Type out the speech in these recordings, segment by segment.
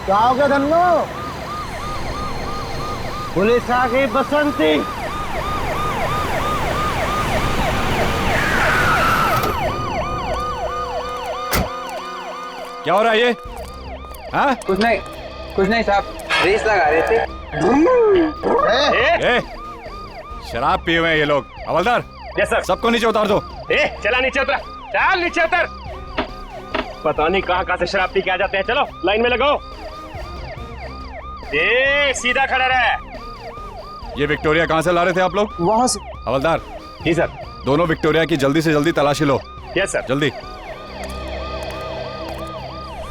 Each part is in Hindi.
क्या हो गया धन्नो? पुलिस आ गई बसंती। क्या हो रहा है ये? हाँ? कुछ नहीं साहब, रेस लगा रहे थे। ए, शराब पिए हुए हैं ये लोग। हवलदार, यस सर। सबको नीचे उतार दो। चला नीचे उतरा, चल नीचे उतर। पता नहीं कहाँ से शराब पी के आ जाते हैं। चलो लाइन में लगो। सीधा खड़ा रहे। ये विक्टोरिया कहाँ से ला रहे थे आप लोग? वहां से। हवलदार, जी सर। दोनों विक्टोरिया की जल्दी से जल्दी तलाशी लो। Yes sir. जल्दी।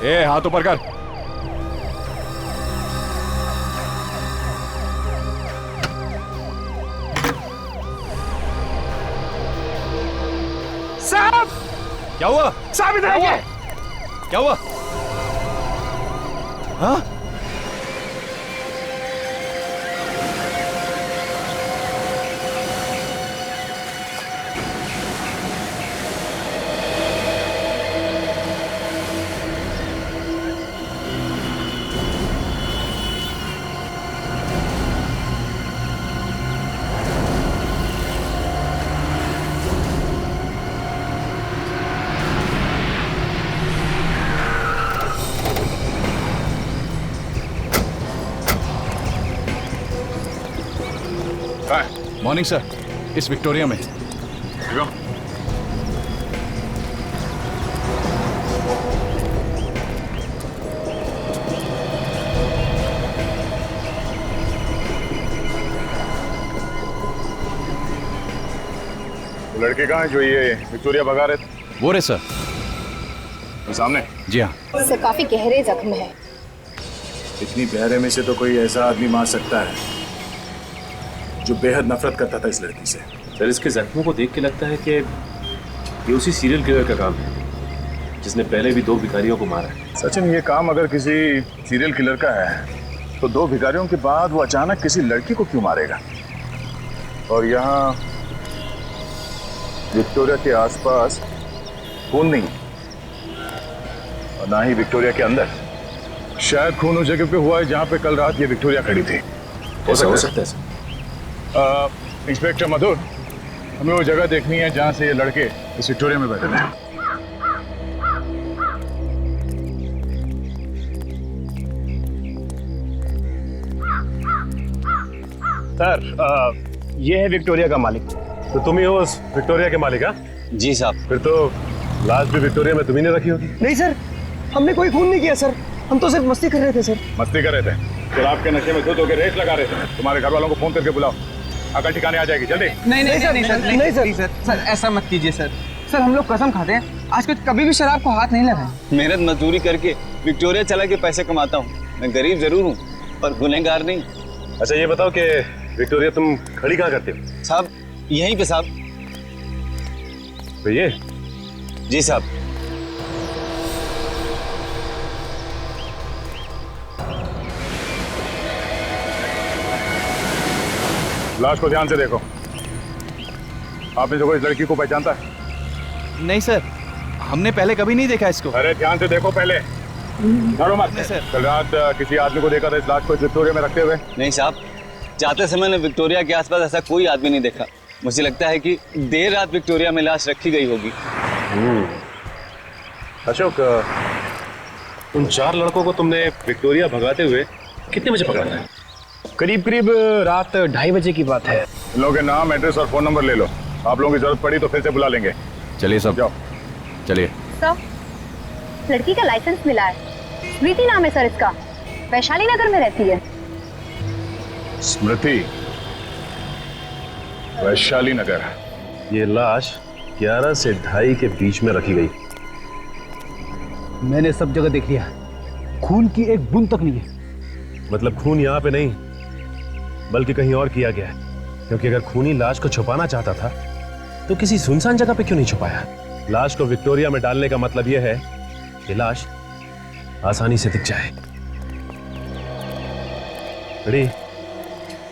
ए, हाथ ऊपर कर। साहब, क्या हुआ? साहब इधर आइए। क्या हुआ? हाँ? मॉर्निंग सर, इस विक्टोरिया में। लड़के कहाँ हैं जो ये विक्टोरिया भगा रहे थे? वो रे सर। वो सामने? जी हाँ। सर काफी गहरे जख्म है। इतनी गहरे में से तो कोई ऐसा आदमी मार सकता है जो बेहद नफरत करता था इस लड़की से। सर इसके जख्मों को देख के लगता है कि ये उसी सीरियल किलर का काम है जिसने पहले भी 2 भिखारियों को मारा है। सचिन, ये काम अगर किसी सीरियल किलर का है तो 2 भिखारियों के बाद वो अचानक किसी लड़की को क्यों मारेगा? और यहाँ विक्टोरिया के आसपास खून नहीं और ना ही विक्टोरिया के अंदर। शायद खून उस जगह पे हुआ है जहाँ पे कल रात ये विक्टोरिया खड़ी थी। हो सकता है सर। इंस्पेक्टर मधुर, हमें वो जगह देखनी है जहाँ से ये लड़के इस विक्टोरिया में बैठे थे। सर, ये है विक्टोरिया का मालिक। तो तुम ही हो उस विक्टोरिया के मालिक? हाँ जी साहब। फिर तो लाश भी विक्टोरिया में तुम्ही ने रखी होगी। नहीं सर, हमने कोई खून नहीं किया सर, हम तो सिर्फ मस्ती कर रहे थे सर। मस्ती कर रहे थे? शराब के नशे में धुत होकर रेस लगा रहे थे। तुम्हारे घर वालों को फोन करके बुलाओ, अकल ठिकाने आ जाएगी। जल्दी। नहीं सर, ऐसा मत कीजिए सर। सर हम लोग कसम खाते हैं आज कुछ कभी भी शराब को हाथ नहीं लगाए। मेहनत मजदूरी करके विक्टोरिया चला के पैसे कमाता हूँ। मैं गरीब जरूर हूँ पर गुनहगार नहीं। अच्छा ये बताओ कि विक्टोरिया तुम खड़ी कहाँ करते हो? साहब यहीं पे साहब। तो ये? जी साहब। लाश को ध्यान से देखो। आपने जो इस लड़की को पहचानता है? नहीं सर, हमने पहले कभी नहीं देखा इसको। अरे ध्यान से देखो पहले, डरो मत। सर। कल रात किसी आदमी को देखा था इस लाश को इस विक्टोरिया में रखते हुए? नहीं साहब, जाते समय ने विक्टोरिया के आसपास ऐसा कोई आदमी नहीं देखा। मुझे लगता है कि देर रात विक्टोरिया में लाश रखी गई होगी। अशोक, उन 4 लड़कों को तुमने विक्टोरिया भगाते हुए कितने बजे पकड़ा था? करीब रात 2:30 बजे की बात है। इन लोगों के नाम, एड्रेस और फोन नंबर ले लो। आप लोगों की जरूरत पड़ी तो फिर से बुला लेंगे। चलिए सब जाओ। चलिए। सर लड़की का लाइसेंस मिला है, स्मृति नाम है सर इसका, वैशाली नगर में रहती है। स्मृति, वैशाली नगर। ये लाश 11 से 2:30 के बीच में रखी गई। मैंने सब जगह देख लिया, खून की एक बूंद तक नहीं है। मतलब खून यहाँ पे नहीं बल्कि कहीं और किया गया है, क्योंकि अगर खूनी लाश को छुपाना चाहता था तो किसी सुनसान जगह पे क्यों नहीं छुपाया? लाश को विक्टोरिया में डालने का मतलब यह है कि लाश आसानी से दिख जाए। अरे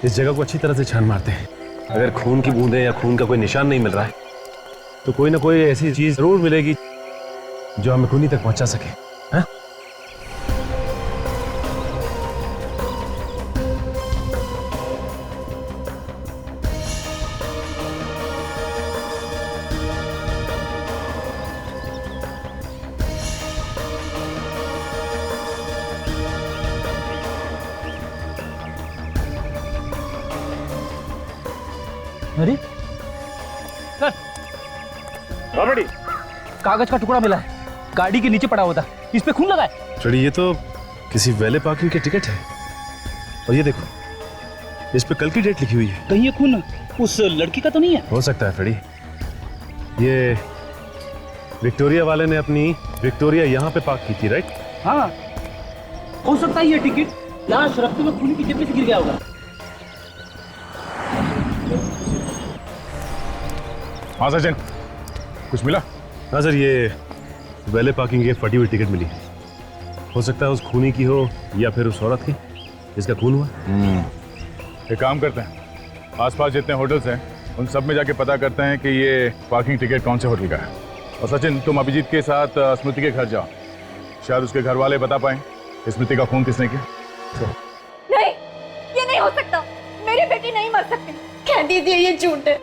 इस जगह को अच्छी तरह से छान मारते हैं। अगर खून की बूंदें या खून का कोई निशान नहीं मिल रहा है तो कोई ना कोई ऐसी चीज जरूर मिलेगी जो हमें खूनी तक पहुंचा सके। हाँ? अरे सर, ऑलरेडी कागज का टुकड़ा मिला है, गाड़ी के नीचे पड़ा हुआ था, इस पे खून लगा है। फ्रेडी, ये तो किसी वैले पार्किंग के टिकट है। और ये देखो, इस पे कल की डेट लिखी हुई है। कहीं ये खून उस लड़की का तो नहीं है? हो सकता है फ्रेडी, ये विक्टोरिया वाले ने अपनी विक्टोरिया यहाँ पे पार्क की थी, राइट? हाँ, हो सकता है ये टिकट लाश रखते हुए खूनी की जेब में से गिर गया होगा। हाँ सचिन, कुछ मिला? हाँ सर, ये वैले पार्किंग की एक फटी हुई टिकट मिली। हो सकता है उस खूनी की हो या फिर उस औरत की जिसका खून हुआ। एक काम करते हैं, आसपास जितने होटल्स हैं उन सब में जाके पता करते हैं कि ये पार्किंग टिकट कौन से होटल का है। और सचिन, तुम अभिजीत के साथ स्मृति के घर जाओ, शायद उसके घर वाले बता पाएं स्मृति का खून किसने किया। नहीं, ये नहीं हो सकता। मेरी बेटी नहीं मर सकती। कह दीजिए ये झूठ है,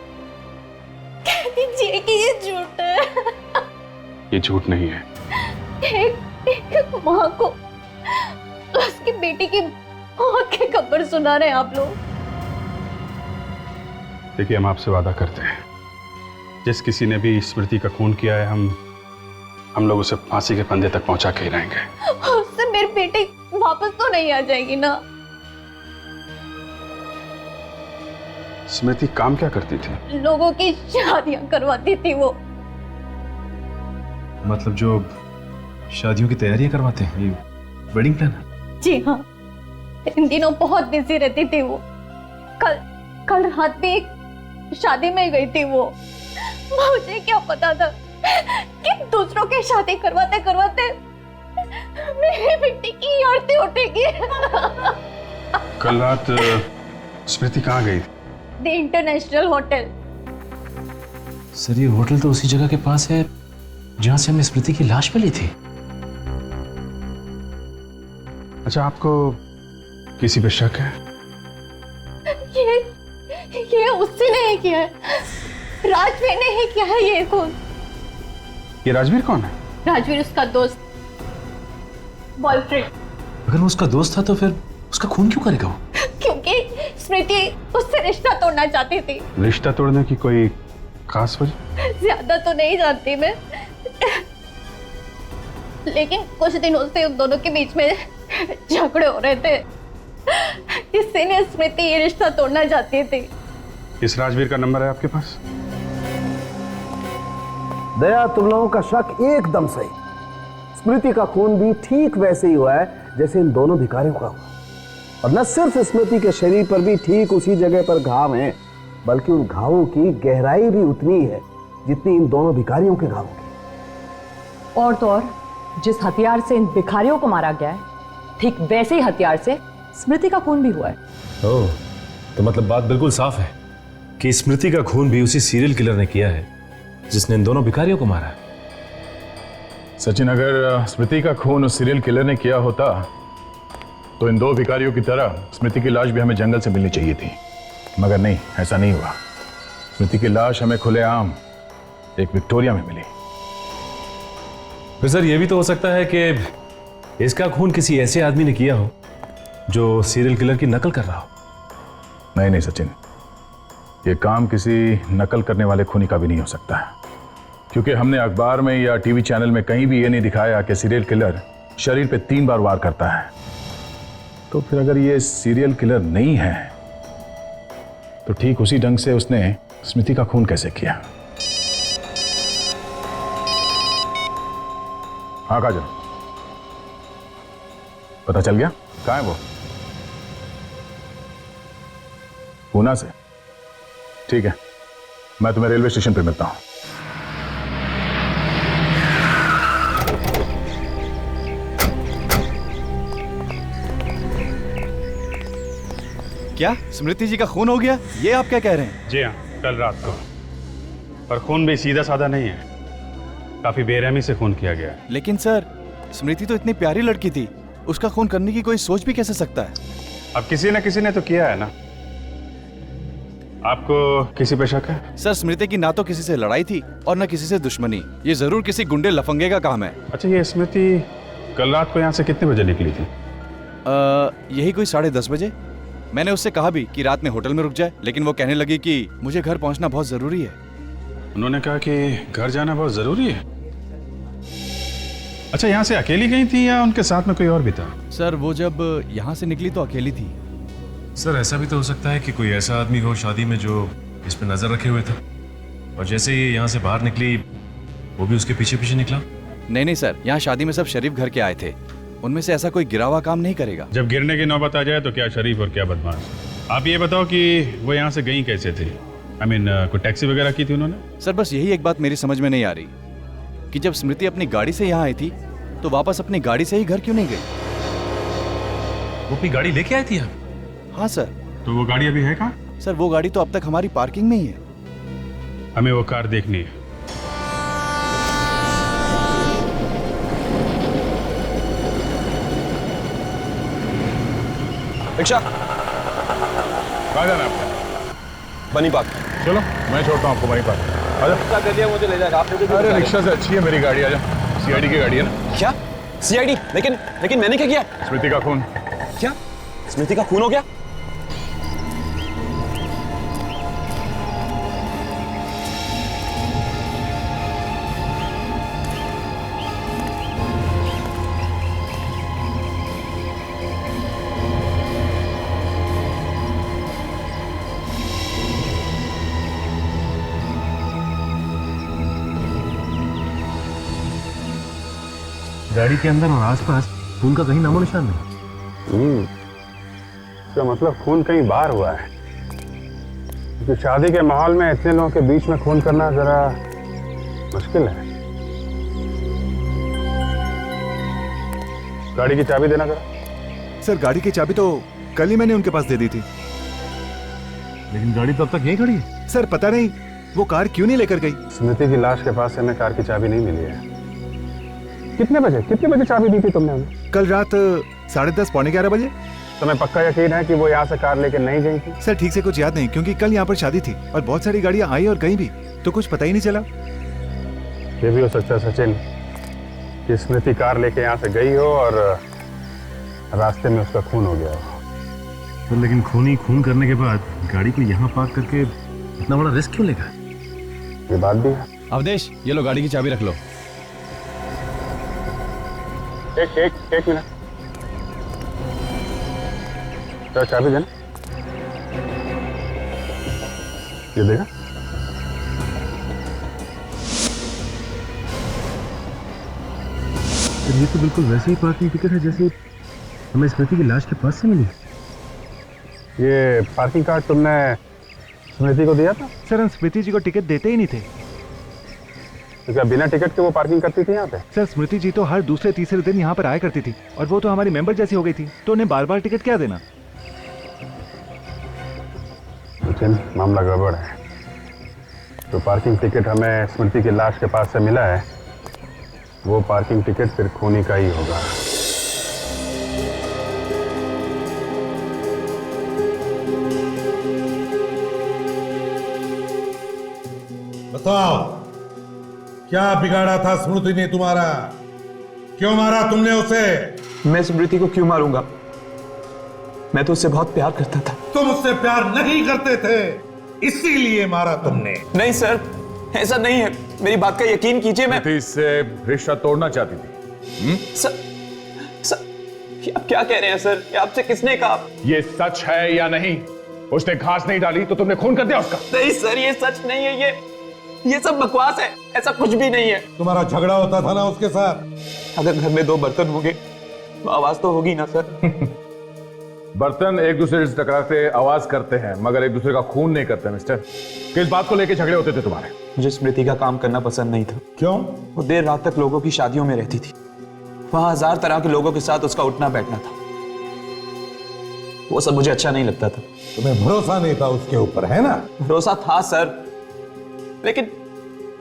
कह दीजिए कि ये झूठ है। ये झूठ नहीं है। एक माँ को उसकी बेटी की मौत की खबर सुना रहे हैं आप लोग। देखिए, हम आपसे वादा करते हैं, जिस किसी ने भी स्मृति का खून किया है, हम लोग उसे फांसी के फंदे तक पहुंचा के ही रहेंगे। उससे मेरी बेटी वापस तो नहीं आ जाएगी ना? स्मृति काम क्या करती थी? लोगों की शादियां करवाती थी वो। मतलब जो शादियों की तैयारियां करवाते हैं, ये वेडिंग प्लानर? जी हाँ, इन दिनों बहुत बिजी रहती थी वो। कल रात भी एक शादी में गई थी वो। मुझे क्या पता था कि दूसरों के शादी करवाते करवाते मेरी बेटी की आरती उठेगी। कल रात स्मृति कहाँ गई थी? The international hotel. सर, ये होटल तो उसी जगह के पास है जहां से हमने स्मृति की लाश मिली थी। अच्छा, आपको किसी पे शक है? ये उससे नहीं किया है, राजवीर ने ही किया है ये खून। ये राजवीर कौन है? राजवीर उसका दोस्त, बॉयफ्रेंड। अगर वो उसका दोस्त था तो फिर उसका खून क्यों करेगा वो? क्योंकि स्मृति उससे रिश्ता तोड़ना चाहती थी। रिश्ता तोड़ने की कोई खास वजह? ज्यादा तो नहीं जानती मैं, लेकिन कुछ दिनों से उन दोनों के बीच में झगड़े हो रहे थे, इसीलिए स्मृति ये रिश्ता तोड़ना चाहती थी। इस राजवीर का नंबर है आपके पास? दया, तुम लोगों का शक एकदम सही। स्मृति का खून भी ठीक वैसे ही हुआ है जैसे इन दोनों भिखारियों का हुआ। और न सिर्फ स्मृति के शरीर पर भी ठीक उसी जगह पर घाव हैं, बल्कि उन घावों की गहराई भी उतनी है जितनी इन दोनों भिखारियों के घावों की। और तो और, जिस हथियार से इन भिखारियों को मारा गया है, ठीक वैसे ही हथियार से स्मृति का खून भी हुआ है। ओह, तो मतलब बात बिल्कुल साफ है कि स्मृति का खून भी उसी सीरियल किलर ने किया है जिसने इन दोनों भिखारियों को मारा है। सचिन, अगर स्मृति का खून उस सीरियल किलर ने किया होता तो इन दो भिखारियों की तरह स्मृति की लाश भी हमें जंगल से मिलनी चाहिए थी, मगर नहीं, ऐसा नहीं हुआ। स्मृति की लाश हमें खुलेआम एक विक्टोरिया में मिली। फिर सर, ये भी तो हो सकता है कि इसका खून किसी ऐसे आदमी ने किया हो जो सीरियल किलर की नकल कर रहा हो। नहीं नहीं सचिन, ये काम किसी नकल करने वाले खूनी का भी नहीं हो सकता है, क्योंकि हमने अखबार में या टीवी चैनल में कहीं भी ये नहीं दिखाया कि सीरियल किलर शरीर पे 3 बार वार करता है। तो फिर अगर ये सीरियल किलर नहीं है तो ठीक उसी ढंग से उसने स्मृति का खून कैसे किया? हाँ काजल, पता चल गया कहाँ है वो? पूना से? ठीक है, मैं तुम्हें रेलवे स्टेशन पे मिलता हूं। क्या स्मृति जी का खून हो गया? ये आप क्या कह रहे हैं? जी हाँ, कल रात को। पर खून भी सीधा साधा नहीं है, काफी बेरहमी से खून किया गया है। लेकिन सर, स्मृति तो इतनी प्यारी लड़की थी, उसका खून करने की कोई सोच भी कैसे सकता है? अब किसी न किसी ने तो किया है ना। आपको किसी पे शक है? सर, स्मृति की ना तो किसी से लड़ाई थी और ना किसी से दुश्मनी। ये जरूर किसी गुंडे लफंगे का काम है। अच्छा, ये स्मृति कल रात को यहाँ से कितने बजे निकली थी? यही कोई 10:30 बजे। मैंने उससे कहा भी कि रात में होटल में रुक जाए, लेकिन वो कहने लगी कि मुझे घर पहुंचना बहुत जरूरी है। उन्होंने कहा कि घर जाना बहुत जरूरी है। अच्छा, यहाँ से अकेली गई थी या उनके साथ में कोई और भी था? सर वो जब यहाँ से निकली तो अकेली थी। सर ऐसा भी तो हो सकता है कि कोई ऐसा आदमी हो शादी में जो इस पे नजर रखे हुए था, और जैसे ही यहाँ से बाहर निकली वो भी उसके पीछे पीछे निकला। नहीं नहीं सर, यहाँ शादी में सब शरीफ घर के आए थे, उनमें से ऐसा कोई गिरा हुआ काम नहीं करेगा। जब गिरने की नौबत आ जाए तो क्या शरीफ और क्या बदमाश। आप ये बताओ कि वो यहाँ से गई कैसे थी? आई मीन कोई टैक्सी वगैरह की थी उन्होंने? सर बस यही एक बात मेरी समझ में नहीं आ रही कि जब स्मृति अपनी गाड़ी से यहाँ आई थी तो वापस अपनी गाड़ी से ही घर क्यों नहीं गई? वो अपनी गाड़ी लेके आई थी यहाँ? हाँ सर। तो वो गाड़ी अभी है कहाँ? सर वो गाड़ी तो अब तक हमारी पार्किंग में ही है। हमें वो कार देखनी है। रिक्शा कहाँ जाना है आपको? बनी बात। चलो मैं छोड़ता हूँ आपको वहीं पर। रिक्शा दे दिया, मुझे ले जाएगा। आप अरे रिक्शा से अच्छी है मेरी गाड़ी, आ जाओ। सीआईडी की गाड़ी है ना? क्या सीआईडी? लेकिन मैंने क्या किया? स्मृति का खून। क्या स्मृति का खून हो गया? गाड़ी के अंदर और आसपास खून का कहीं नामो निशान नहीं। इसका मतलब खून कहीं बाहर हुआ है, क्योंकि शादी के माहौल में इतने लोगों के बीच में खून करना जरा मुश्किल है। गाड़ी की चाबी देना जरा। सर गाड़ी की चाबी तो कल ही मैंने उनके पास दे दी थी। लेकिन गाड़ी तो अब तक यहीं खड़ी है। सर पता नहीं वो कार क्यों नहीं लेकर गई। स्मृति की लाश के पास से हमें कार की चाबी नहीं मिली है। कितने बजे चाबी दी थी तुमने हमें? कल रात 10:30 पौने 11 बजे। तुम्हें पक्का यकीन है कि वो यहाँ से कार लेकर नहीं गई थी? सर ठीक से कुछ याद नहीं, क्योंकि कल यहाँ पर शादी थी और बहुत सारी गाड़ियाँ आई और गई भी, तो कुछ पता ही नहीं चला। ये भी हो सकता है सचिन कि स्मृति कार लेके यहाँ से गई हो और रास्ते में उसका खून हो गया हो। तो लेकिन खून करने के बाद गाड़ी को यहाँ पार्क करके इतना बड़ा रिस्क क्यों लेगा? ये बात भी है। अवधेश ये लो गाड़ी की चाबी रख लो। एक मिनट, तो चाबी देना। ये देखा? ये तो बिल्कुल वैसे ही पार्किंग टिकट है जैसे हमें स्मृति की लाश के पास से मिली। ये पार्किंग कार्ड तुमने स्मृति को दिया था? सर हम स्मृति जी को टिकट देते ही नहीं थे। तो क्या बिना टिकट के वो पार्किंग करती थी यहाँ पे? सर स्मृति जी तो हर दूसरे तीसरे दिन यहाँ पर आया करती थी, और वो तो हमारी मेंबर जैसी हो गई थी, तो उन्हें बार बार टिकट क्या देना। लेकिन मामला गड़बड़ है। तो पार्किंग टिकट हमें स्मृति की लाश के पास से मिला है, वो पार्किंग टिकट फिर खूनी का ही होगा। बताओ क्या बिगाड़ा था स्मृति ने तुम्हारा? क्यों मारा तुमने उसे? मैं स्मृति को क्यों मारूंगा? मैं तो उससे बहुत प्यार करता था। तुम उससे प्यार नहीं करते थे, इसीलिए मारा तुमने। नहीं सर, ऐसा नहीं है, मेरी बात का यकीन कीजिए। मैं इससे रिश्ता तोड़ना चाहती थी। सर आप क्या कह रहे हैं सर? ये आपसे किसने कहा? ये सच है या नहीं? उसने घास नहीं डाली तो तुमने खून कर दिया उसका? नहीं सर, ये सच नहीं है। ये सब बकवास है, ऐसा कुछ भी नहीं है। तुम्हारा झगड़ा होता था ना उसके साथ? अगर घर में दो बर्तन होंगे तो आवाज तो होगी ना सर। बर्तन एक दूसरे से टकराते आवाज करते हैं, मगर एक दूसरे का खून नहीं करते मिस्टर। किस बात को लेकर झगड़े होते थे तुम्हारे? मुझे स्मृति का काम करना पसंद नहीं था। क्यों? वो देर रात तक लोगों की शादियों में रहती थी, वहां 1000 तरह के लोगों के साथ उसका उठना बैठना था। वो सब मुझे अच्छा नहीं लगता था। तुम्हें भरोसा नहीं था उसके ऊपर, है ना? भरोसा था सर,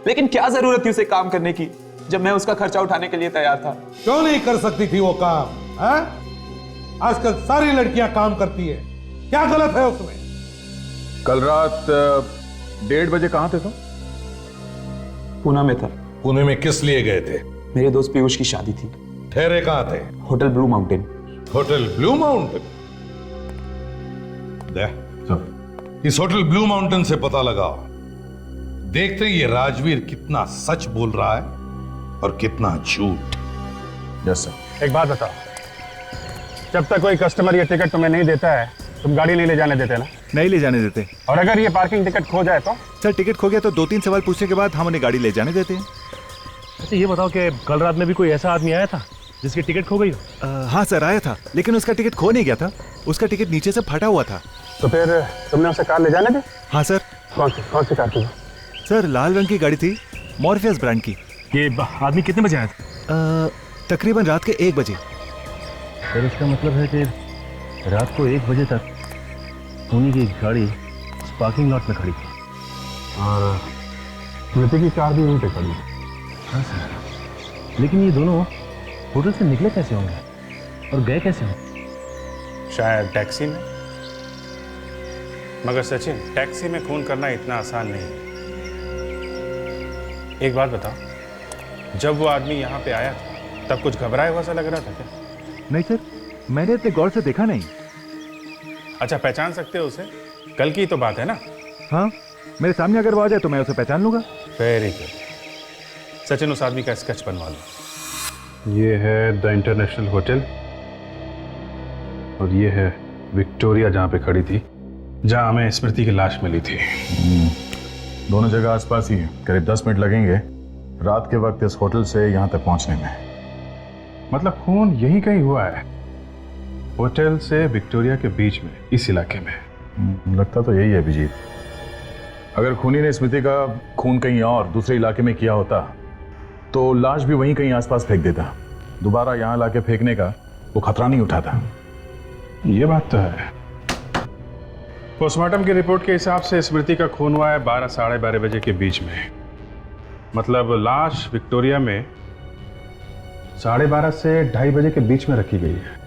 लेकिन क्या जरूरत थी उसे काम करने की जब मैं उसका खर्चा उठाने के लिए तैयार था? क्यों नहीं कर सकती थी वो काम? आजकल सारी लड़कियां काम करती है, क्या गलत है उसमें? कल रात 1:30 बजे कहां थे तुम? पूना में था। पुणे में किस लिए गए थे? मेरे दोस्त पीयूष की शादी थी। ठहरे कहां थे? Hotel Blue Mountain. Hotel Blue Mountain? दे इस होटल ब्लू माउंटेन से पता लगाओ, देखते हैं ये राजवीर कितना सच बोल रहा है और कितना झूठ। Yes sir. एक बात बताओ, जब तक कोई कस्टमर ये टिकट तुम्हें नहीं देता है, तुम गाड़ी नहीं ले जाने देते ना? नहीं ले जाने देते। और अगर ये पार्किंग टिकट खो जाए तो? सर टिकट खो गया तो 2-3 सवाल पूछने के बाद हम उन्हें गाड़ी ले जाने देते हैं। अच्छा ये बताओ कि कल रात में भी कोई ऐसा आदमी आया था जिसकी टिकट खो गई हो? हाँ सर आया था, लेकिन उसका टिकट खो नहीं गया था, उसका टिकट नीचे से फटा हुआ था। तो फिर तुमने उसे कार ले जाने दी? हाँ सर। कौन सी कार थी? सर लाल रंग की गाड़ी थी, मॉर्फियस ब्रांड की। ये आदमी कितने बजे आया था? तकरीबन रात के 1 बजे। फिर इसका मतलब है कि रात को 1 बजे तक खूनी की गाड़ी पार्किंग लॉट में खड़ी थी और स्मृति की कार भी वहीं पे खड़ी। हाँ सर, लेकिन ये दोनों होटल से निकले कैसे होंगे और गए कैसे होंगे? शायद टैक्सी में। मगर सचिन, टैक्सी में खून करना इतना आसान नहीं है। एक बात बताओ, जब वो आदमी यहाँ पे आया था तब कुछ घबराया हुआ सा लग रहा था क्या? नहीं सर, मैंने इतने गौर से देखा नहीं। अच्छा, पहचान सकते हो उसे? कल की तो बात है ना? हाँ, मेरे सामने अगर वो आ जाए तो मैं उसे पहचान लूंगा। Very good. सचिन, उस आदमी का स्केच बनवा लो। ये है द इंटरनेशनल होटल और ये है विक्टोरिया जहाँ पे खड़ी थी, जहाँ हमें स्मृति की लाश मिली थी। दोनों जगह आसपास ही, करीब 10 मिनट लगेंगे रात के वक्त इस होटल से यहाँ तक पहुँचने में। मतलब खून यही कहीं हुआ है, होटल से विक्टोरिया के बीच में, इस इलाके में। लगता तो यही है अभिजीत। अगर खूनी ने स्मृति का खून कहीं और दूसरे इलाके में किया होता तो लाश भी वहीं कहीं आसपास फेंक देता। दोबारा यहाँ लाके फेंकने का वो खतरा नहीं उठाता। ये बात तो है। पोस्टमार्टम की रिपोर्ट के हिसाब से स्मृति का खून हुआ है 12 साढ़े 12 बजे के बीच में। मतलब लाश विक्टोरिया में 12:30 से 2:30 बजे के बीच में रखी गई है।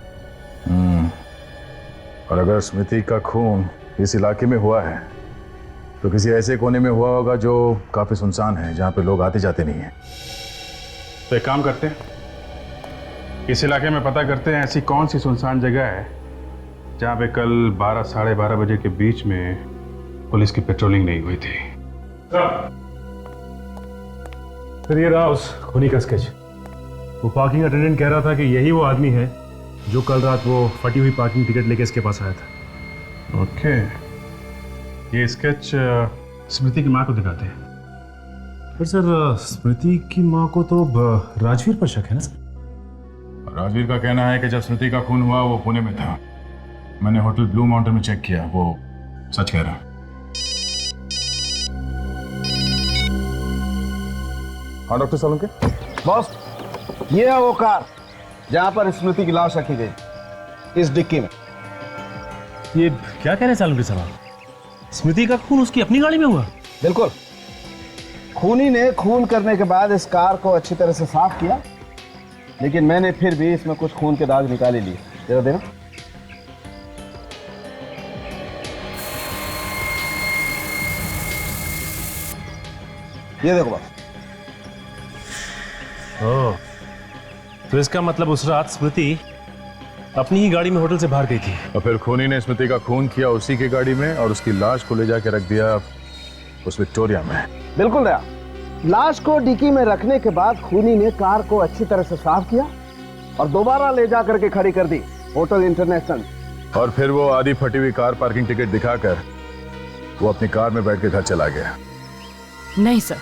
और अगर स्मृति का खून इस इलाके में हुआ है तो किसी ऐसे कोने में हुआ होगा जो काफी सुनसान है, जहाँ पे लोग आते जाते नहीं हैं। तो एक काम करते हैं, इस इलाके में पता करते हैं ऐसी कौन सी सुनसान जगह है जहाँ पे कल 12 साढ़े 12 बजे के बीच में पुलिस की पेट्रोलिंग नहीं हुई थी। फिर ये रहा उस खूनी का स्केच। वो पार्किंग अटेंडेंट कह रहा था कि यही वो आदमी है जो कल रात वो फटी हुई पार्किंग टिकट लेके इसके पास आया था। ओके, ये स्केच स्मृति की माँ को दिखाते हैं। पर सर स्मृति की माँ को तो राजवीर पर शक है ना सर? राजवीर का कहना है कि जब स्मृति का खून हुआ वो पुणे में था। मैंने होटल ब्लू माउंटेन में चेक किया, वो सच कह रहा। हाँ डॉक्टर सोलंकी। बॉस, ये है वो कार जहां पर स्मृति की लाश रखी गई, इस डिक्की में। ये क्या कह रहे हैं सालुंकी साहब? स्मृति का खून उसकी अपनी गाड़ी में हुआ? बिल्कुल। खूनी ने खून करने के बाद इस कार को अच्छी तरह से साफ किया, लेकिन मैंने फिर भी इसमें कुछ खून के दाग निकाले लिए। जरा देना। ये देखो बस। ओह, तो इसका मतलब उस रात स्मृति अपनी ही गाड़ी में होटल से बाहर गई थी। और फिर खूनी ने स्मृति का खून किया उसी की गाड़ी में और उसकी लाश को ले जाके रख दिया उस विक्टोरिया में। बिल्कुल दया। लाश को डिक्की में रखने के बाद खूनी ने कार को अच्छी तरह से साफ किया और दोबारा ले जाकर के खड़ी कर दी होटल इंटरनेशनल। और फिर वो आधी फटी हुई कार पार्किंग टिकट दिखाकर वो अपनी कार में बैठ के घर चला गया। नहीं सर,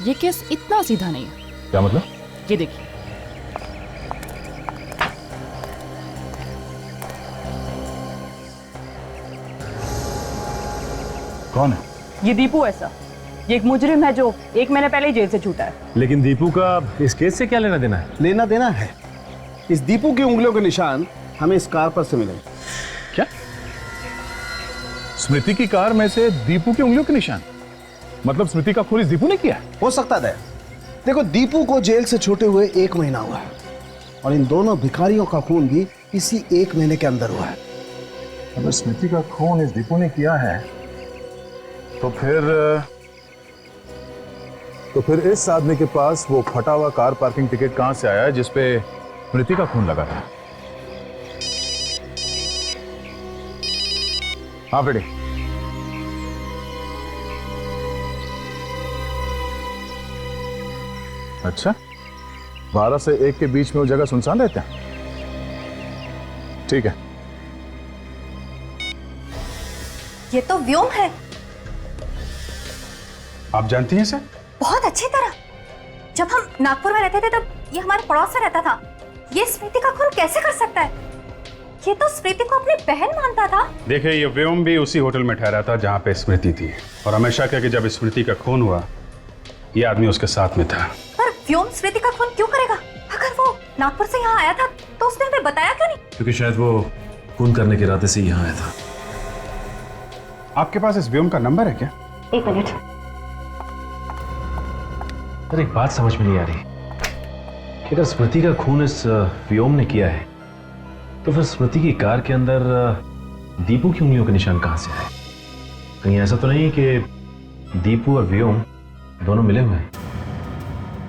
ये केस इतना सीधा नहीं है। क्या मतलब? ये देखिए, कौन है? ये दीपू है सर। ये एक मुजरिम है जो 1 महीने पहले ही जेल से छूटा है। लेकिन दीपू का इस केस से क्या लेना देना है? लेना देना है। इस दीपू की उंगलियों के निशान हमें इस कार पर से मिलेंगे। क्या? स्मृति की कार में से दीपू की उंगलियों के निशान? मतलब स्मृति का खून इस दीपू ने किया? हो सकता है। देखो, दीपू को जेल से छूटे हुए 1 महीना हुआ है और इन दोनों भिखारियों का खून भी इसी 1 महीने के अंदर हुआ है। अगर स्मृति का खून इस दीपू ने किया है तो फिर इस आदमी के पास वो फटा हुआ कार पार्किंग टिकट कहां से आया जिसपे स्मृति का खून लगा था? हाँ बेटी। अच्छा, 12 से 1 के बीच में वो जगह सुनसान रहते हैं? ठीक है। ये तो व्योम है। आप जानती हैं सर? बहुत अच्छी तरह। जब हम नागपुर में रहते थे तब ये हमारे पड़ोस में रहता था। ये स्मृति का खून कैसे कर सकता है? ये तो स्मृति को अपनी बहन मानता था। देखिए, ये व्योम भी उसी होटल में ठहरा था जहाँ पे स्मृति थी, और हमेशा कहा कि जब स्मृति का खून हुआ ये आदमी उसके साथ में था। पर व्योम स्मृति का खून क्यों करेगा? अगर वो नागपुर से यहाँ आया था तो उसने हमें बताया क्यों नहीं? क्योंकि शायद वो खून करने के इरादे से यहाँ आया था। आपके पास इस व्योम का नंबर है क्या? 1 मिनट। सर, एक बात समझ में नहीं आ रही कि अगर स्मृति का खून इस व्योम ने किया है तो फिर स्मृति की कार के अंदर दीपू की उंगलियों के निशान कहां से आए? कहीं ऐसा तो नहीं कि दीपू और व्योम दोनों मिले हुए हैं?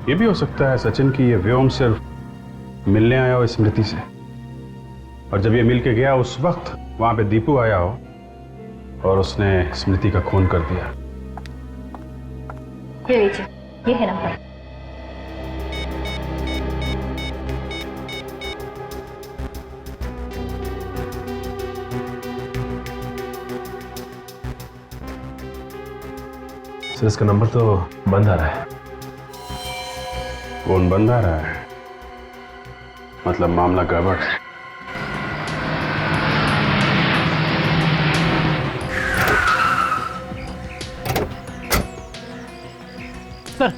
ये भी हो सकता है सचिन की ये व्योम सिर्फ मिलने आया हो स्मृति से, और जब ये मिल के गया उस वक्त वहां पे दीपू आया हो और उसने स्मृति का खून कर दिया। ये लीजिए, ये है नंबर। सर, इसका नंबर तो बंद आ रहा है। फोन बंद आ रहा है, मतलब मामला गड़बड़ है। सर,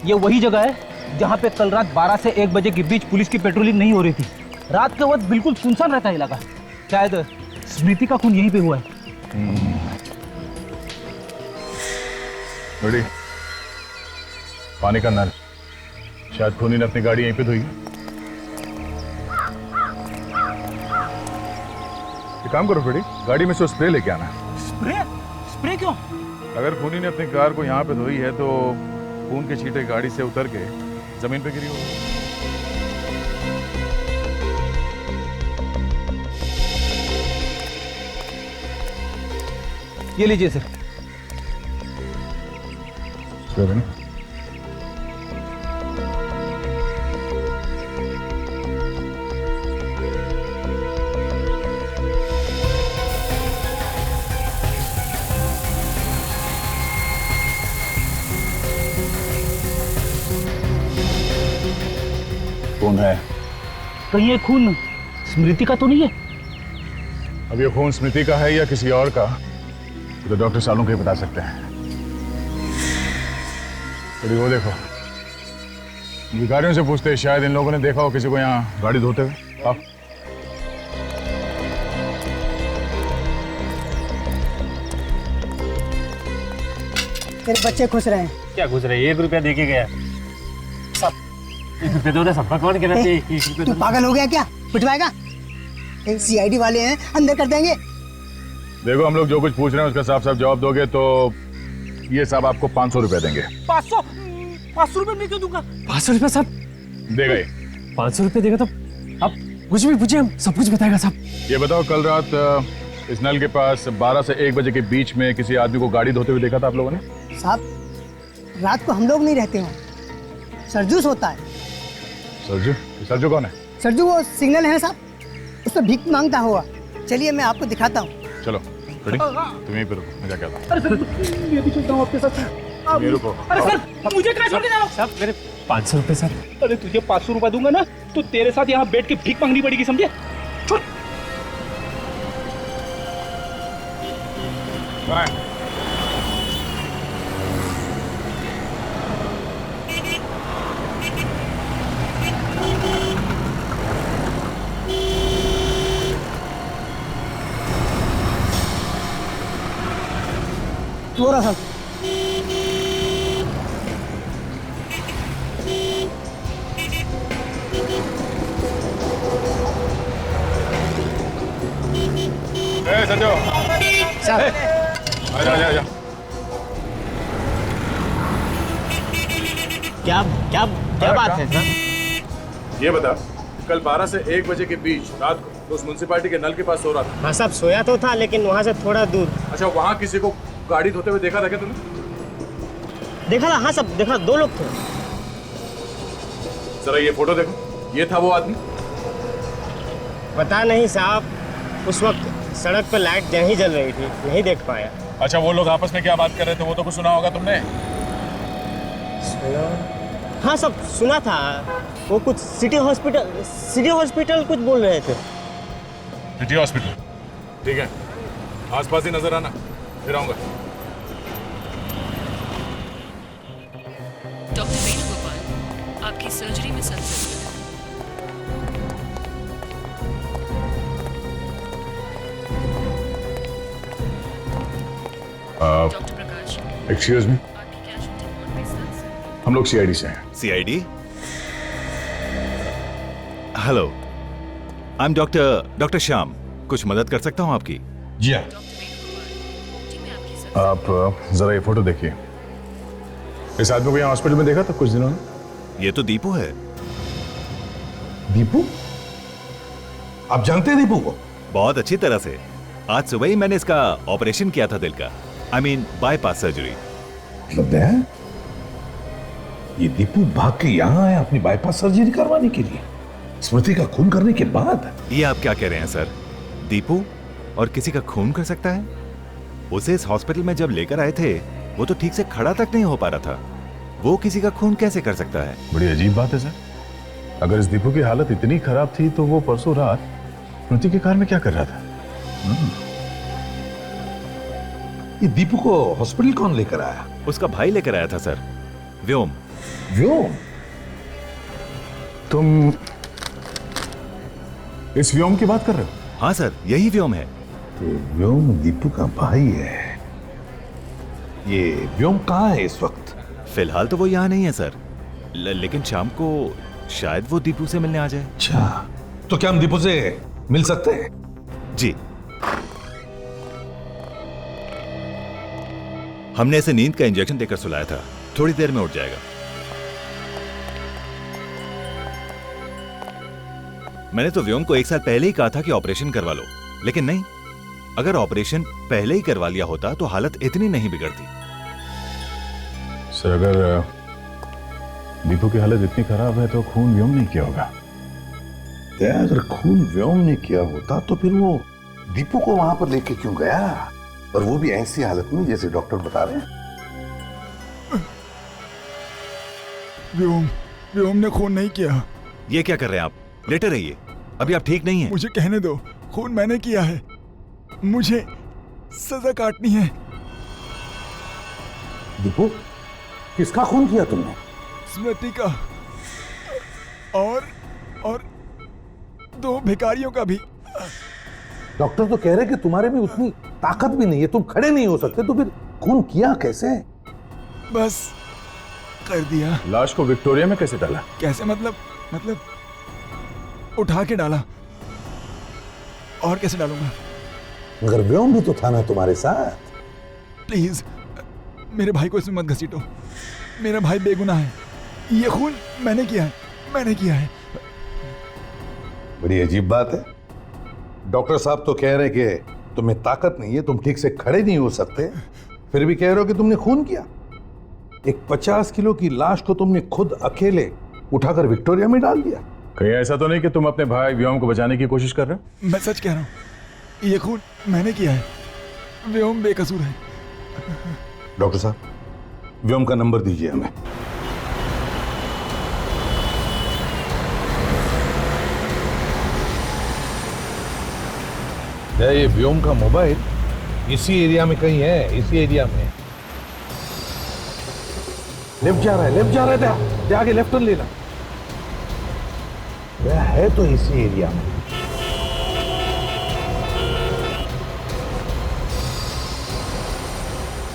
ये वही जगह है जहाँ पे कल रात 12 से 1 बजे के बीच पुलिस की पेट्रोलिंग नहीं हो रही थी। रात के वक्त बिल्कुल सुनसान रहता है इलाका। शायद स्मृति का खून यहीं पे हुआ है। बड़ी पानी का नल, शायद खूनी ने अपनी गाड़ी यहीं पे धोई। एक काम करो बेटी, गाड़ी में से स्प्रे लेके आना। स्प्रे? स्प्रे क्यों? अगर खूनी ने अपनी कार को यहाँ पे धोई है तो खून के छींटे गाड़ी से उतर के जमीन पे गिरी होगी। ये लीजिए सर। कौन है? कहीं ये खून स्मृति का तो नहीं है? अब ये खून स्मृति का है या किसी और का तो डॉक्टर सालों के बता सकते हैं। अरे वो देखो, भिखारियों से पूछते हैं, शायद इन लोगों ने देखा हो किसी को यहाँ गाड़ी धोते हुए। आप तेरे बच्चे खुश रहे हैं। क्या खुश रहे? 1 रुपया दे के गया। सब 1 रुपया दो ना, सबका कौन कहना चाहिए? तू पागल हो गया क्या? पिटवाएगा? सीआईडी वाले हैं, अंदर कर देंगे। देखो, हम लोग जो कुछ पूछ रहे हैं उसका साफ साफ जवाब दोगे तो ये साहब आपको 500 रुपया देंगे। 500 रुपये मैं क्यों दूंगा? 500 रुपया साहब देगा ही। 500 रुपये देगा तो आप कुछ भी पूछिए, हम सब कुछ बताएगा साहब। ये बताओ, कल रात इस नल के पास 12 से 1 बजे के बीच में किसी आदमी को गाड़ी धोते हुए देखा था आप लोगों ने? साहब, रात को हम लोग नहीं रहते हो, सरजू होता है। सरजू? सरजू कौन है? सरजू वो सिग्नल है साहब, उसमें भीख मांगता हुआ। चलिए मैं आपको दिखाता हूँ। चलो रेडी, तुम यहीं पे रुको, मैं जाके आता हूँ। अरे सर, मैं भी चलता हूँ आपके साथ। तुम यहीं रुको। अरे सर, मुझे क्या छोड़ के जाओ? साहब मेरे 500 रुपये सर। अरे तुझे 500 रुपये दूंगा ना तो तेरे साथ यहाँ बैठ के भीख मांगनी पड़ेगी, समझे? छोड़। थोड़ा सा संजो, आजा। क्या बात है सर? ये बता, कल 12 से 1 बजे के बीच रात को तो उस म्युनिसिपैलिटी के नल के पास सो रहा था। हाँ साहब, सोया तो था लेकिन वहाँ से थोड़ा दूर। अच्छा, वहाँ किसी को गाड़ी धोते हुए देखा था क्या तुमने? देखा था, हाँ साहब देखा, 2 लोग थे। जरा ये फोटो देखो, ये था वो आदमी? पता नहीं साहब, उस वक्त सड़क पर लाइट नहीं जल रही थी, नहीं देख पाया। अच्छा, वो लोग आपस में क्या बात कर रहे थे वो तो कुछ सुना होगा तुमने? हाँ सब सुना था, वो कुछ सिटी हॉस्पिटल कुछ बोल रहे थे। सिटी हॉस्पिटल, ठीक है, आसपास ही नजर आना, फिर आऊंगा। डॉक्टर वेणुगोपाल, आपकी सर्जरी में संतुष्ट हैं। डॉक्टर प्रकाश, एक्सक्यूज मी, आपकी कैजुअल्टी वार्ड में सर। हम लोग सीआईडी से हैं। CID? Hello, I am doctor Shyam. कुछ मदद कर सकता हूँ आपकी? जी हाँ। आप जरा ये फोटो देखिए। इस आदमी को यहाँ हॉस्पिटल में देखा था कुछ दिनों में? ये तो दीपू है। दीपू? आप जानते हैं दीपू को? बहुत अच्छी तरह से। आज सुबह ही मैंने इसका ऑपरेशन किया था, दिल का, आई मीन बाईपास सर्जरी। मतलब है ये दीपू भाग के यहाँ आया अपनी बाईपास सर्जरी करवाने के लिए, स्मृति का खून करने के बाद? ये आप क्या कह रहे हैं सर? दीपू और किसी का खून कर सकता है? उसे इस हॉस्पिटल में जब लेकर आए थे वो तो ठीक से खड़ा तक नहीं हो पा रहा था, वो किसी का खून कैसे कर सकता है? बड़ी अजीब बात है सर। अगर इस दीपू की हालत इतनी खराब थी तो वो परसों रात स्मृति की कार में क्या कर रहा था? ये दीपू को हॉस्पिटल कौन लेकर आया? उसका भाई लेकर आया था सर, व्योम। व्योम? तुम इस व्योम की बात कर रहे हो? हाँ सर, यही व्योम है। तो व्योम दीपू का भाई है। ये व्योम कहाँ है इस वक्त? फिलहाल तो वो यहाँ नहीं है सर, लेकिन शाम को शायद वो दीपू से मिलने आ जाए। अच्छा, तो क्या हम दीपू से मिल सकते हैं? जी। हमने इसे नींद का इंजेक्शन देकर सुलाया था, थोड़ी देर में उठ जाएगा। मैंने तो व्योम को 1 साल पहले ही कहा था कि ऑपरेशन करवा लो, लेकिन नहीं। अगर ऑपरेशन पहले ही करवा लिया होता तो हालत इतनी नहीं बिगड़ती। सर, अगर दीपू की हालत इतनी खराब है तो खून व्योम ने किया होगा। अगर खून व्योम ने किया होता तो फिर वो दीपू को वहां पर लेके क्यों गया, और वो भी ऐसी हालत में जैसे डॉक्टर बता रहे हैं? व्योम ने खून नहीं किया। ये क्या कर रहे हैं आप? लेटे रहिए, अभी आप ठीक नहीं हैं। मुझे कहने दो, खून मैंने किया है, मुझे सजा काटनी है। दीपू, किसका खून किया तुमने? स्मृति का, और 2 भिखारियों का भी। डॉक्टर तो कह रहे कि तुम्हारे में उतनी ताकत भी नहीं है, तुम खड़े नहीं हो सकते, तो फिर खून किया कैसे? बस कर दिया। लाश को विक्टोरिया में कैसे डाला? कैसे मतलब उठा के डाला। और कैसे डालूंगा? मगर व्योम भी तो था ना तुम्हारे साथ। प्लीज मेरे भाई को इसमें मत घसीटो, मेरा भाई बेगुनाह है। ये खून मैंने किया है। बड़ी अजीब बात है। डॉक्टर साहब तो कह रहे हैं कि तुम्हें ताकत नहीं है, तुम ठीक से खड़े नहीं हो सकते, फिर भी कह रहे हो कि तुमने खून किया। एक 50 किलो की लाश को तुमने खुद अकेले उठाकर विक्टोरिया में डाल दिया। कहीं ऐसा तो नहीं कि तुम अपने भाई व्योम को बचाने की कोशिश कर रहे हो? मैं सच कह रहा हूँ, ये खून मैंने किया है, व्योम बेकसूर है। डॉक्टर साहब, व्योम का नंबर दीजिए हमें। ये व्योम का मोबाइल इसी एरिया में कहीं है, इसी एरिया में। लेफ्ट जा रहा है, आगे लेफ्ट टर्न लेना। वह है तो इसी एरिया में।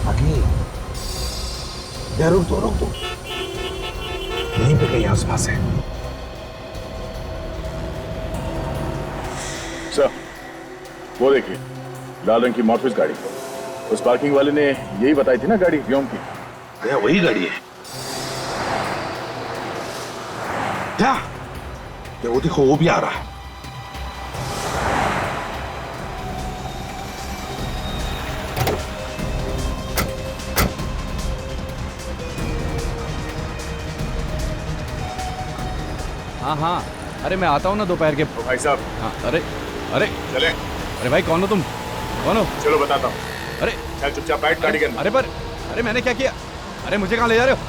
आगे रुक दो, यहीं पे कहीं आसपास है। सर, वो देखिए, लाल रंग की मॉर्फिस गाड़ी। उस पार्किंग वाले ने यही बताई थी ना गाड़ी व्योम की। वही गाड़ी है क्या? वो देखो, वो भी आ रहा है। हाँ हाँ, अरे मैं आता हूँ ना दोपहर के। भाई साहब। हाँ, अरे अरे चले। अरे भाई कौन हो तुम? कौन हो? चलो बताता हूँ। अरे चल चुपचाप बैठ, गाड़ी के अंदर। अरे मैंने क्या किया? अरे मुझे कहाँ ले जा रहे हो?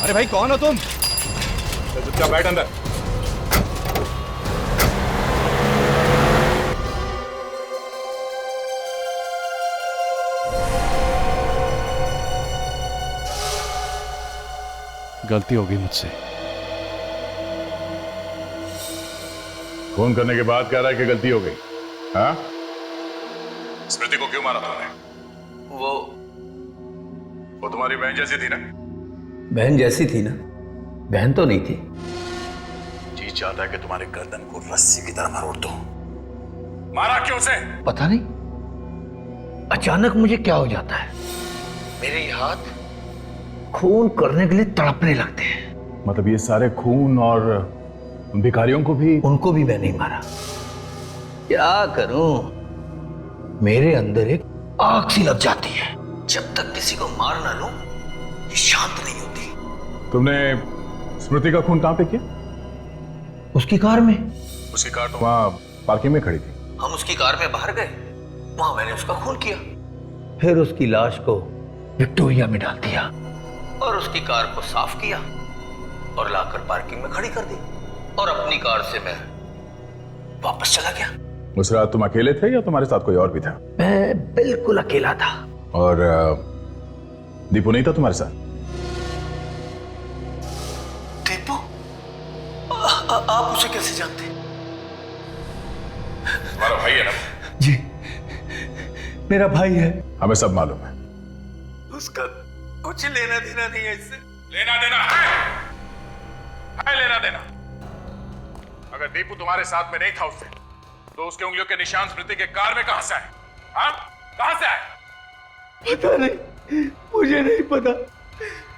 अरे भाई कौन हो तुम? चल चुपचाप बैठ अंदर। गलती हो गई मुझसे। फोन करने के बाद कह रहा है कि गलती हो गई। हाँ? स्मृति को क्यों मारा तुमने? वो तुम्हारी बहन जैसी थी ना? बहन जैसी थी ना? बहन तो नहीं थी। जी चाहता है कि तुम्हारे गर्दन को रस्सी की तरह मरोड़ दो। मारा क्यों उसे? पता नहीं, अचानक मुझे क्या हो जाता है, मेरे हाथ खून करने के लिए तड़पने लगते हैं। मतलब ये सारे खून और भिखारियों को भी? उनको भी मैं नहीं मारा। क्या करूं, मेरे अंदर एक आग सी लग जाती है। जब तक किसी को मार ना लूं, ये शांत नहीं होती। तुमने स्मृति का खून कहां पे किया? उसकी कार में। उसकी कार तो वहां पार्किंग में खड़ी थी। हम उसकी कार में बाहर गए, वहां मैंने उसका खून किया। फिर उसकी लाश को विक्टोरिया में डाल दिया और उसकी कार को साफ किया और लाकर पार्किंग में खड़ी कर दी और अपनी कार से मैं वापस चला गया। उस रात तुम अकेले थे या तुम्हारे साथ कोई और भी था? मैं बिल्कुल अकेला था। और दीपू नहीं था तुम्हारे साथ? दीपू? आप उसे कैसे जानते? तुम्हारा भाई है ना? जी, मेरा भाई है। हमें सब मालूम है। उसका कुछ लेना देना नहीं है इससे। लेना देना है लेना देना। अगर दीपू तुम्हारे साथ में नहीं था उससे, तो उसके उंगलियों के निशान स्मृति के कार में कहां से आए? हाँ? कहां से आए? पता नहीं, मुझे नहीं पता,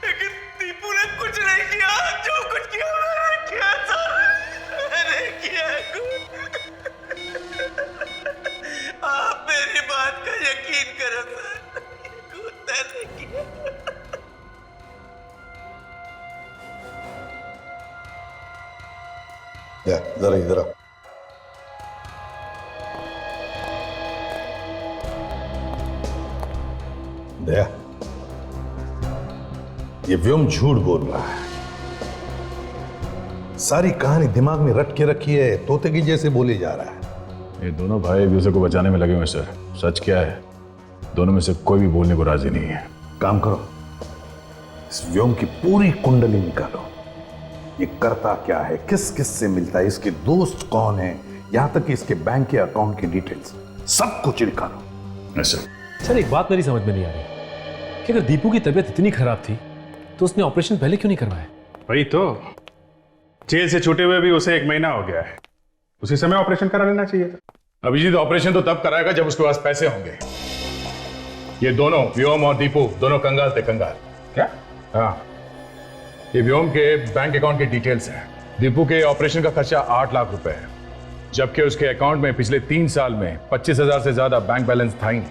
लेकिन दीपू ने कुछ नहीं किया। जो कुछ किया मैंने किया सर, मैंने किया कुछ। आप मेरी बात का यकीन करो सर, कुछ मैंने किया। जरा इधर आओ। दया, ये व्योम झूठ बोल रहा है। सारी कहानी दिमाग में रट के रखी है, तोते की जैसे बोले जा रहा है। ये दोनों भाई एक दूसरे को बचाने में लगे हुए सर। सच क्या है, दोनों में से कोई भी बोलने को राजी नहीं है। काम करो, इस व्योम की पूरी कुंडली निकालो। ये करता क्या है, किस किस से मिलता है, इसके दोस्त कौन है, यहां तक कि इसके बैंक के अकाउंट की डिटेल्स, सब कुछ निकालो। सर एक बात मेरी समझ में नहीं आ रही कि अगर दीपू की तबीयत इतनी खराब थी तो उसने ऑपरेशन पहले क्यों नहीं करवाया? वही तो, जेल से छूटे हुए भी उसे 1 महीना हो गया है, उसी समय ऑपरेशन करा लेना चाहिए था। अभिजीत ऑपरेशन तो तब कराएगा जब उसके पास पैसे होंगे। ये दोनों व्योम और दीपू दोनों कंगाल थे। कंगाल क्या? हाँ, ये व्योम के बैंक अकाउंट की डिटेल्स हैं। दीपू के ऑपरेशन का खर्चा 8 लाख रुपए है, जबकि उसके अकाउंट में पिछले 3 साल में 25,000 से ज्यादा बैंक बैलेंस था ही नहीं।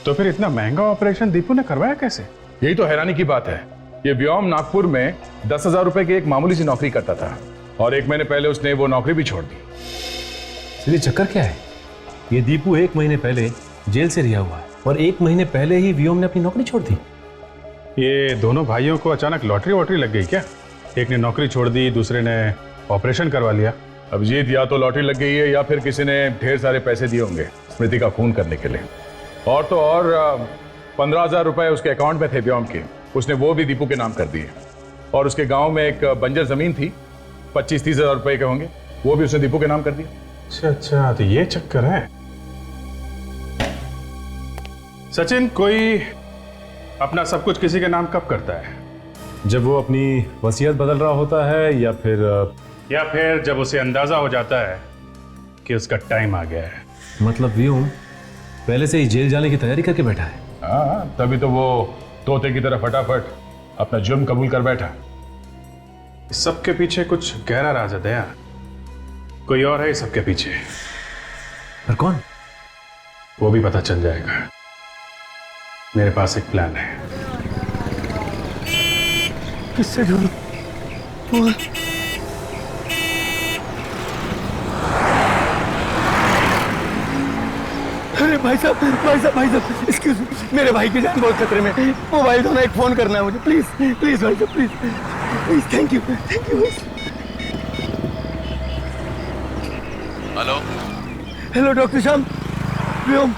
तो फिर इतना महंगा ऑपरेशन दीपू ने करवाया कैसे? यही तो हैरानी की बात है। ये व्योम नागपुर में 10,000 रुपए की एक मामूली सी नौकरी करता था और 1 महीने पहले उसने वो नौकरी भी छोड़ दी। इसलिए चक्कर क्या है? ये दीपू 1 महीने पहले जेल से रिहा हुआ है और 1 महीने पहले ही व्योम ने अपनी नौकरी छोड़ दी। ये दोनों भाइयों को अचानक लॉटरी वॉटरी लग गई क्या? एक ने नौकरी छोड़ दी, दूसरे ने ऑपरेशन करवा लिया। अभिजीत, या तो लॉटरी लग गई है या फिर किसी ने ढेर सारे पैसे दिए होंगे स्मृति का खून करने के लिए। और तो और 15,000 रुपए उसके अकाउंट में थे व्योम के, उसने वो भी दीपू के नाम कर दिए। और उसके गांव में एक बंजर जमीन थी, 25-30 हजार रुपए के होंगे, वो भी उसने दीपू के नाम कर दिया। अच्छा, तो ये चक्कर है। सचिन, कोई अपना सब कुछ किसी के नाम कब करता है? जब वो अपनी वसीयत बदल रहा होता है या फिर जब उसे अंदाजा हो जाता है कि उसका टाइम आ गया है। मतलब व्योम पहले से ही जेल जाने की तैयारी करके बैठा है। हाँ, तभी तो वो तोते की तरह फटाफट अपना जुर्म कबूल कर बैठा। इस सबके पीछे कुछ गहरा राज है दया, कोई और है इस सबके पीछे। पर कौन? वो भी पता चल जाएगा। मेरे पास एक प्लान है। किससे ढूंढूं? बोल भाई साहब एक्सक्यूज मी, मेरे भाई की जान बहुत खतरे में। मोबाइल दो ना, एक फोन करना है मुझे, प्लीज प्लीज भाई साहब, please. Thank you hello hello doctor Shyam, Vyom,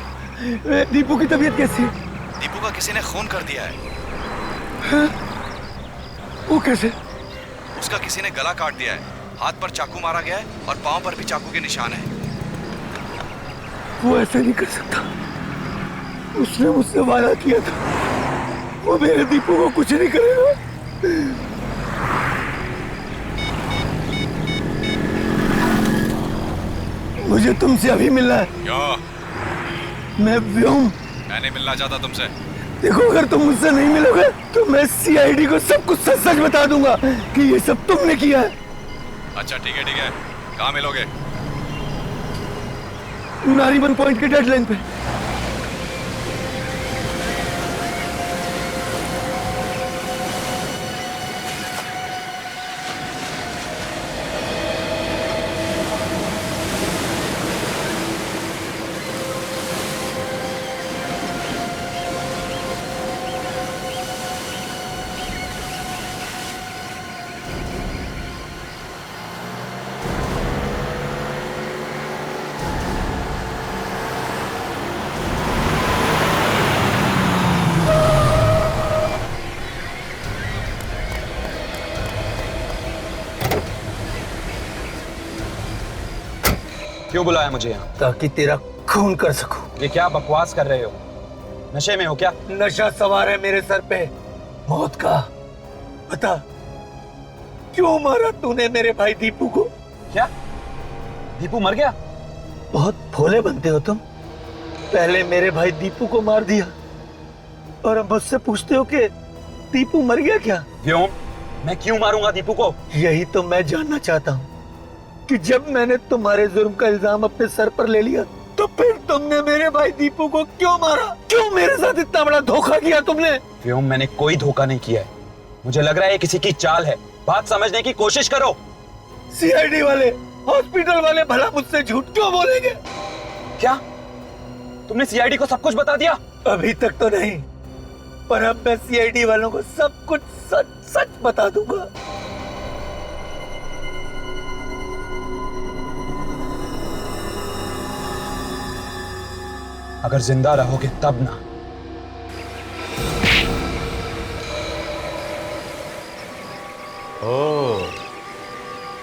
Deepu की तबीयत कैसी है? दीपू का किसी ने खून कर दिया है। हाँ? वो कैसे? उसका किसी ने गला काट दिया है, हाथ पर चाकू मारा गया है और पांव पर भी चाकू के निशान है। वो ऐसा नहीं कर सकता, उसने मुझसे वादा किया था, वो मेरे दीपू को कुछ नहीं करेगा। मुझे तुमसे अभी मिलना है। क्यों? मैं व्योम। मैं नहीं मिलना चाहता तुमसे। देखो, अगर तुम मुझसे नहीं मिलोगे तो मैं सीआईडी को सब कुछ सच सच बता दूंगा कि ये सब तुमने किया है। अच्छा ठीक है, कहाँ मिलोगे? नारीवन पॉइंट के डेडलाइन पे। क्यों बुलाया मुझे यहाँ? ताकि तेरा खून कर सकूं। ये क्या बकवास कर रहे हो? नशे में हो क्या? नशा सवार है मेरे सर पे, मौत का। बता, क्यों मारा तूने मेरे भाई दीपू को? क्या दीपू मर गया? बहुत भोले बनते हो तुम। पहले मेरे भाई दीपू को मार दिया और अब मुझसे पूछते हो कि दीपू मर गया क्या? क्यों? मैं क्यों मारूंगा दीपू को? यही तो मैं जानना चाहता हूँ कि जब मैंने तुम्हारे जुर्म का इल्जाम अपने सर पर ले लिया तो फिर तुमने मेरे भाई दीपू को क्यों मारा? क्यों मेरे साथ इतना बड़ा धोखा किया तुमने? व्योम, मैंने कोई धोखा नहीं किया है। मुझे लग रहा है किसी की चाल है। बात समझने की कोशिश करो। सीआईडी वाले, हॉस्पिटल वाले भला मुझसे झूठ क्यों बोलेंगे? क्या तुमने सीआईडी को सब कुछ बता दिया? अभी तक तो नहीं, पर अब मैं सीआईडी वालों को सब कुछ सच सच बता दूंगा। अगर जिंदा रहोगे तब ना। ओ,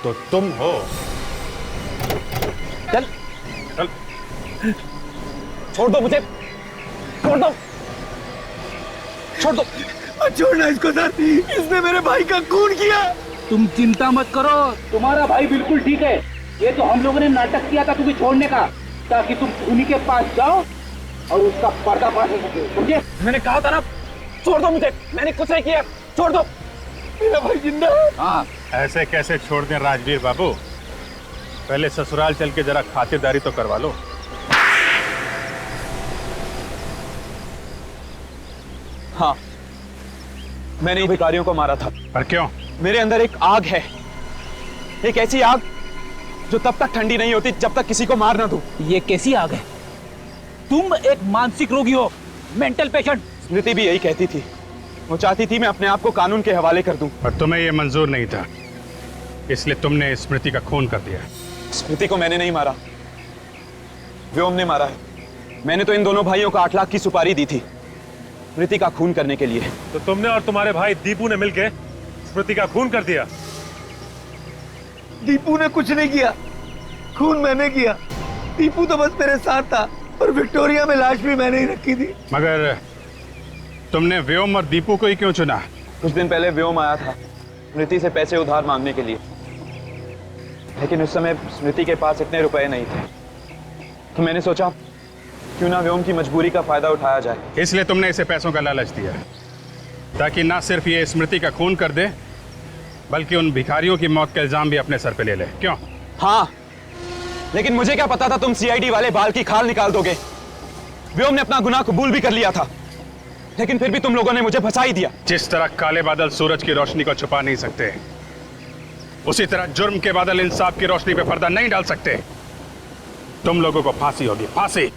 तो तुम हो। चल चल, छोड़ दो मुझे, छोड़ दो, छोड़ दो। छोड़ना इसको सर, इसने मेरे भाई का खून किया। तुम चिंता मत करो, तुम्हारा भाई बिल्कुल ठीक है। ये तो हम लोगों ने नाटक किया था तुम्हें छोड़ने का, ताकि तुम उन्हीं के पास जाओ और उसका पर्दाफाश हो सके, समझे? मैंने कहा था ना, छोड़ दो मुझे, मैंने कुछ नहीं किया, छोड़ दो। मेरा भाई जिंदा है। हाँ, ऐसे कैसे छोड़ दें राजवीर बाबू? पहले ससुराल चल के जरा खातिरदारी तो करवा लो। हाँ, मैंने भिखारियों को मारा था। पर क्यों? मेरे अंदर एक आग है, एक ऐसी आग जो तब तक ठंडी नहीं होती जब तक किसी को मार ना दूं। ये कैसी आग है? तुम एक मानसिक रोगी हो, मेंटल पेशेंट। स्मृति भी यही कहती थी, वो चाहती थी मैं अपने आप को कानून के हवाले कर दूं। पर तुम्हें ये मंजूर नहीं था, इसलिए तुमने स्मृति का खून कर दिया। स्मृति को मैंने नहीं मारा, व्योम ने मारा है। मैंने तो इन दोनों भाइयों को 8 लाख की सुपारी दी थी स्मृति का खून करने के लिए। तो तुमने और तुम्हारे भाई दीपू ने मिलकर स्मृति का खून कर दिया? दीपू ने कुछ नहीं किया, खून मैंने किया। दीपू तो बस मेरे साथ था और विक्टोरिया में लाश भी मैंने ही रखी थी। मगर तुमने व्योम और दीपू को ही क्यों चुना? कुछ दिन पहले व्योम आया था स्मृति से पैसे उधार मांगने के लिए, लेकिन उस समय स्मृति के पास इतने रुपए नहीं थे, तो मैंने सोचा क्यों ना व्योम की मजबूरी का फायदा उठाया जाए। इसलिए तुमने इसे पैसों का लालच दिया, ताकि ना सिर्फ ये स्मृति का खून कर दे, बल्कि उन भिखारियों की मौत का इल्जाम भी अपने सर पे ले ले। क्यों? हाँ, लेकिन मुझे क्या पता था तुम सीआईडी वाले बाल की खाल निकाल दोगे। व्योम ने अपना गुनाह कबूल भी कर लिया था, लेकिन फिर भी तुम लोगों ने मुझे फंसा ही दिया। जिस तरह काले बादल सूरज की रोशनी को छुपा नहीं सकते, उसी तरह जुर्म के बादल इंसाफ की रोशनी पे पर्दा नहीं डाल सकते। तुम लोगों को फांसी होगी, फांसी।